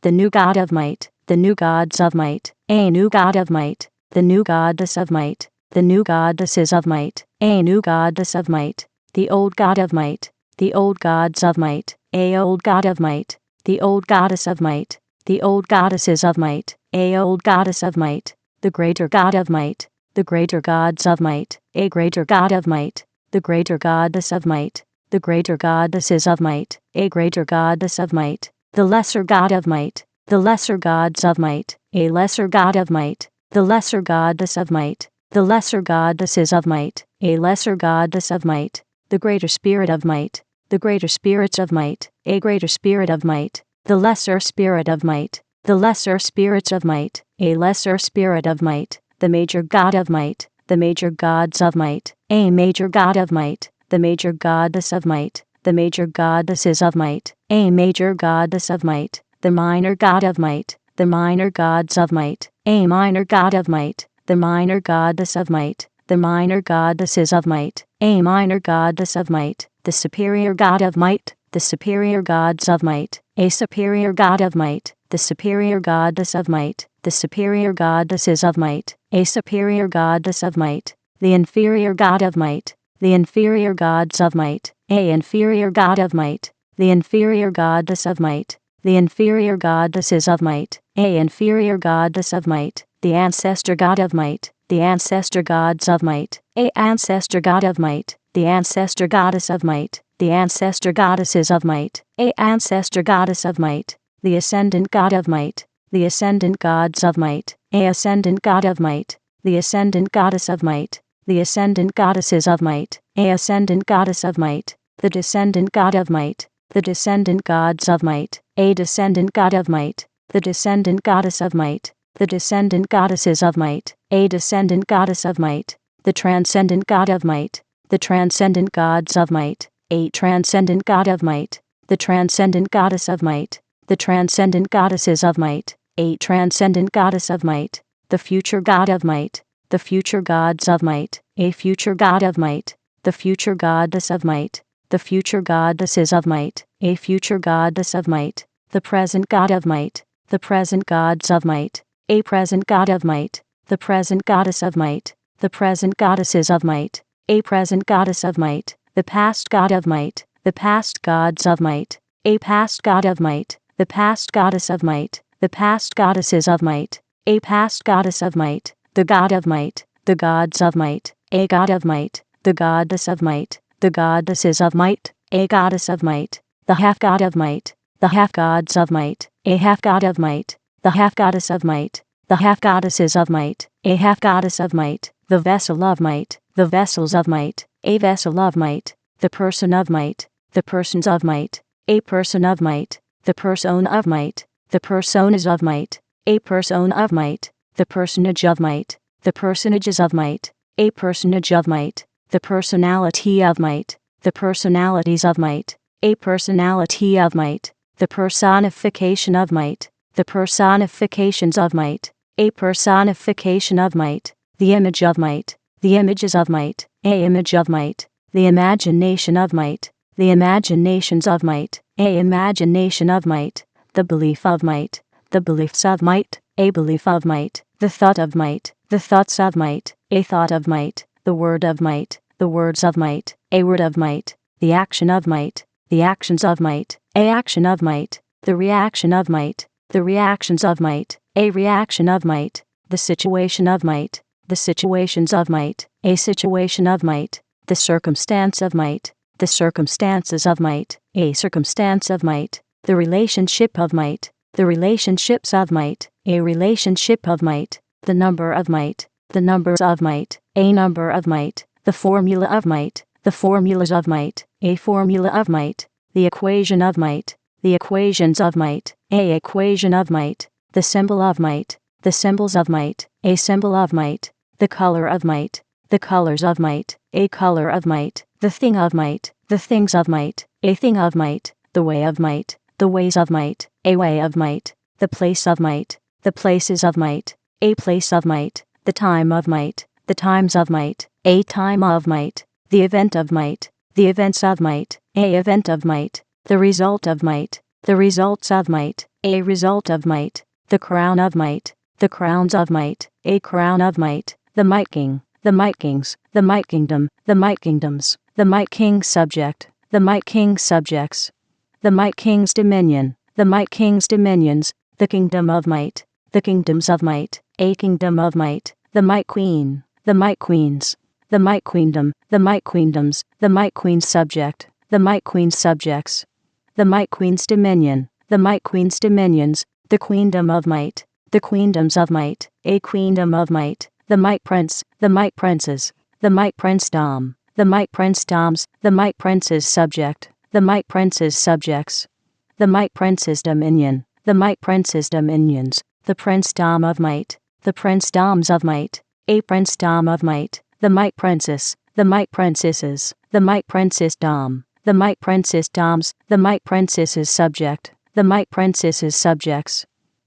the new God of might, the new gods of might, a new God of might, the new goddess of might, the new goddesses of might, a new goddess of might, the old God of might, the old gods of might, a old God of might, the old goddess of might, the old goddesses of might, a old goddess of might, the greater God of might, the greater gods of might, a greater God of might, the greater goddess of might, the greater goddesses of might, a greater goddess of might, the lesser God of might, the lesser gods of might, a lesser God of might, the lesser goddess of might, the lesser goddesses of might, a lesser goddess of might, the greater spirit of might, the greater spirits of might, a greater spirit of might, the lesser spirit of might, the lesser spirits of might, a lesser spirit of might, the major God of might, the major gods of might, a major God of might, the major goddess of might, the major goddesses of might, a major goddess of might, the minor God of might, the minor gods of might, a minor God of might, the minor goddess of might, the minor goddesses of might, a minor goddess of might, the superior God of might, the superior gods of might, a superior God of might, the superior goddess of might, the superior goddesses of might, a superior goddess of might, the inferior God of might, the inferior gods of might, a inferior God of might, the inferior goddess of might, the inferior goddesses of might, a inferior goddess of might, the ancestor God of might, the ancestor gods of might, a ancestor God of might, the ancestor goddess of might, the ancestor goddesses of might, a ancestor goddess of might, the ascendant God of might, the ascendant gods of might, a ascendant God of might, the ascendant goddess of might, the ascendant goddesses of might, a ascendant goddess of might, the descendant God of might, the descendant gods of might, a descendant God of might, the descendant goddess of might, the descendant goddesses of might, a descendant goddess of might, the transcendent God of might, the transcendent gods of might, a transcendent God of might, the transcendent goddess of might, the transcendent goddesses of might, a transcendent goddess of might, the future God of might, the future gods of might, a future God of might, the future goddess of might, the future goddesses of might, a future goddess of might, the present God of might, the present gods of might, a present God of might, the present goddess of might, the present goddesses of might, a present goddess of might, the past God of might, the past gods of might, a past God of might, the past goddess of might, the past goddesses of might, a past goddess of might, the God of might, the gods of might, a God of might, the goddess of might, the goddesses of might, a goddess of might, the half God of might, the half gods of might, a half God of might, the half goddess of might, the half goddesses of might, a half goddess of might, the vessel of might, the vessels of might, a vessel of might, the person of might, the persons of might, a person of might, the persona of might, the personas of might, a persona of might, the personage of might, the personages of might, a personage of might, the personality of might, the personalities of might, a personality of might, the personification of might, the personifications of might, a personification of might, the image of might, the images of might, a image of might, the imagination of might, the imaginations of might, a imagination of might, the belief of might, the beliefs of might, a belief of might, the thought of might, the thoughts of might, a thought of might, the word of might, the words of might, a word of might, the action of might, the actions of might, a action of might, the reaction of might, the reactions of might, a reaction of might, the situation of might, the situations of might, a situation of might, the circumstance of might, the circumstances of might, a circumstance of might, the relationship of might, the relationships of might, a relationship of might, the number of might, the numbers of might, a number of might, the formula of might, the formulas of might, a formula of might, the equation of might, the equations of might, a equation of might, the symbol of might, the symbols of might, a symbol of might, the color of might, the colors of might, a color of might, the thing of might, the things of might, a thing of might, the way of might, the ways of might, a way of might, the place of might, the places of might, a place of might, the time of might, the times of might, a time of might, the event of might, the events of might, a event of might, the result of might, the results of might, a result of might, the crown of might, the crowns of might, a crown of might, the might king, the might kings, the might kingdom, the might kingdoms, the might king's subject, the might king's subjects, the might king's dominion, the might king's dominions, the kingdom of might, the kingdoms of might, a kingdom of might, the might queen, the might queens, the might queendom, the might queendoms, the might queen's subject, the might queen's subjects, the might queen's dominion, the might queen's dominions, the queendom of might, the queendoms of might, a queendom of might, the might prince, the might princes, the might princedom, the might princedoms, the might prince's subject, the might prince's subjects, the might prince's dominion, the might prince's dominions, the princedom of might, the princedoms of might, a princedom of might, the might princess, the might princesses, the might princessdom, the might princessdoms, the might princess's subject, the might princess's subjects,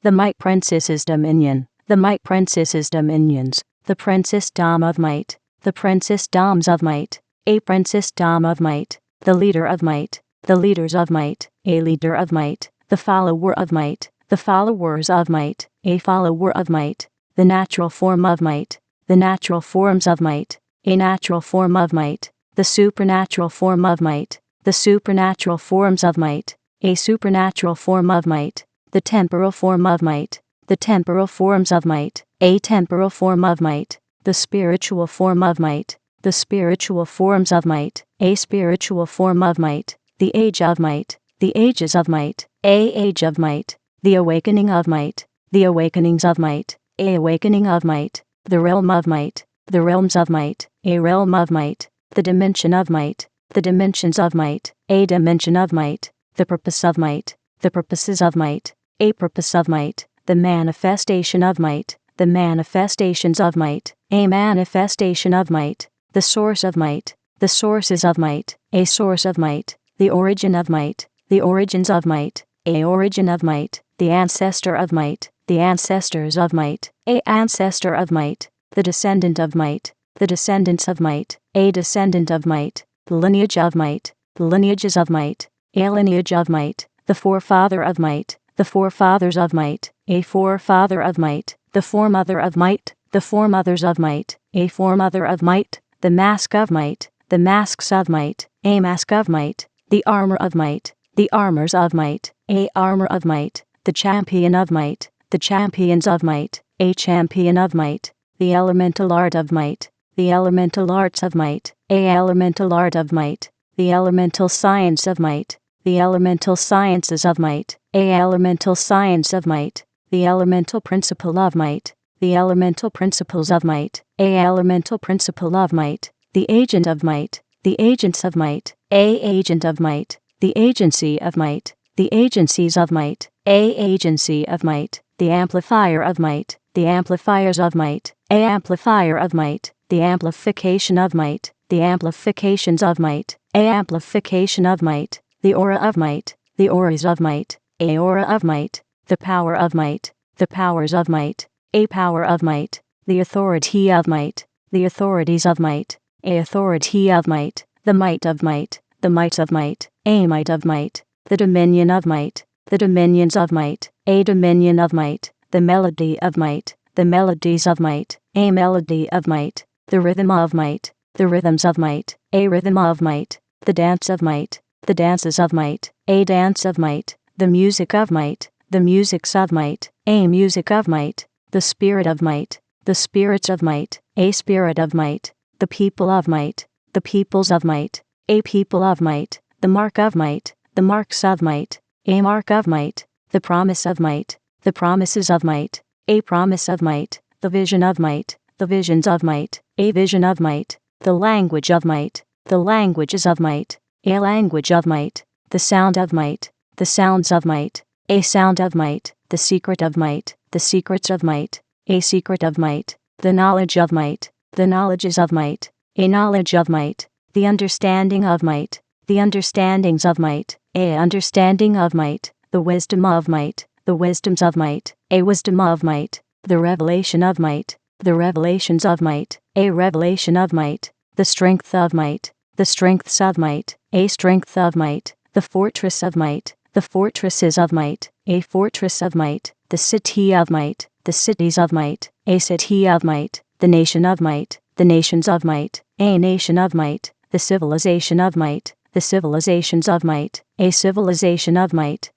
the might princess's dominion, the might princess's dominions, the princessdom of might, the princessdoms of might, a princessdom of might, the leader of might, the leaders of might, a leader of might, the follower of might, the followers of might, a follower of might, the natural form of might, the natural forms of might, a natural form of might, the supernatural form of might, the supernatural forms of might, a supernatural form of might, the temporal form of might, the temporal forms of might, a temporal form of might, the spiritual form of might, the spiritual forms of might, a spiritual form of might, the age of might, the ages of might, a age of might, the awakening of might, the awakenings of might, a awakening of might, the realm of might, the realms of might, a realm of might, the dimension of might, the dimensions of might, a dimension of might, the purpose of might, the purposes of might, a purpose of might, the manifestation of might, the manifestations of might, a manifestation of might, the source of might, the sources of might, a source of might, the origin of might, the origins of might, a origin of might, the ancestor of might, the ancestors of might, a ancestor of might, the descendant of might, the descendants of might, a descendant of might, the lineage of might, the lineages of might, a lineage of might, the forefather of might, the forefathers of might, a forefather of might, the foremother of might, the foremothers of might, a foremother of might, the mask of might, the masks of might, a mask of might, the armor of might, the armors of might, a armor of might, the champion of might, the champions of might, a champion of might, the elemental art of might, the elemental arts of might, a elemental art of might, the elemental science of might, the elemental sciences of might, a elemental science of might, the elemental principle of might, the elemental principles of might, a elemental principle of might, the agent of might, the agents of might, a agent of might, the agency of might, the agencies of might, a agency of might, the amplifier of might, the amplifiers of might, a amplifier of might, the amplification of might, the amplifications of might, a amplification of might, the aura of might, the auras of might, a aura of might, the power of might, the powers of might, a power of might, the authority of might, the authorities of might, a authority of might, the might of might, the might of might, a might of might, the dominion of might, the dominions of might, a dominion of might, the melody of might, the melodies of might, a melody of might, the rhythm of might, the rhythms of might, a rhythm of might, the dance of might, the dances of might, a dance of might, the music of might, the musics of might, a music of might, the spirit of might, the spirits of might, a spirit of might, the people of might, the peoples of might, a people of might, the mark of might, the marks of might, a mark of might, the promise of might, the promises of might, a promise of might, the vision of might, the visions of might, a vision of might, the language of might, the languages of might, a language of might, the sound of might, the sounds of might, a sound of might, the secret of might, the secrets of might, a secret of might, the knowledge of might, the knowledges of might, a knowledge of might, the understanding of might, the understandings of might, a understanding of might, the wisdom of might, the wisdoms of might, a wisdom of might, the revelation of might, the revelations of might, a revelation of might, the strength of might, the strengths of might, a strength of might, the fortress of might, the fortresses of might, a fortress of might, the city of might, the cities of might, a city of might, the nation of might, the nations of might, a nation of might, the civilization of might, the civilizations of might, a civilization of might,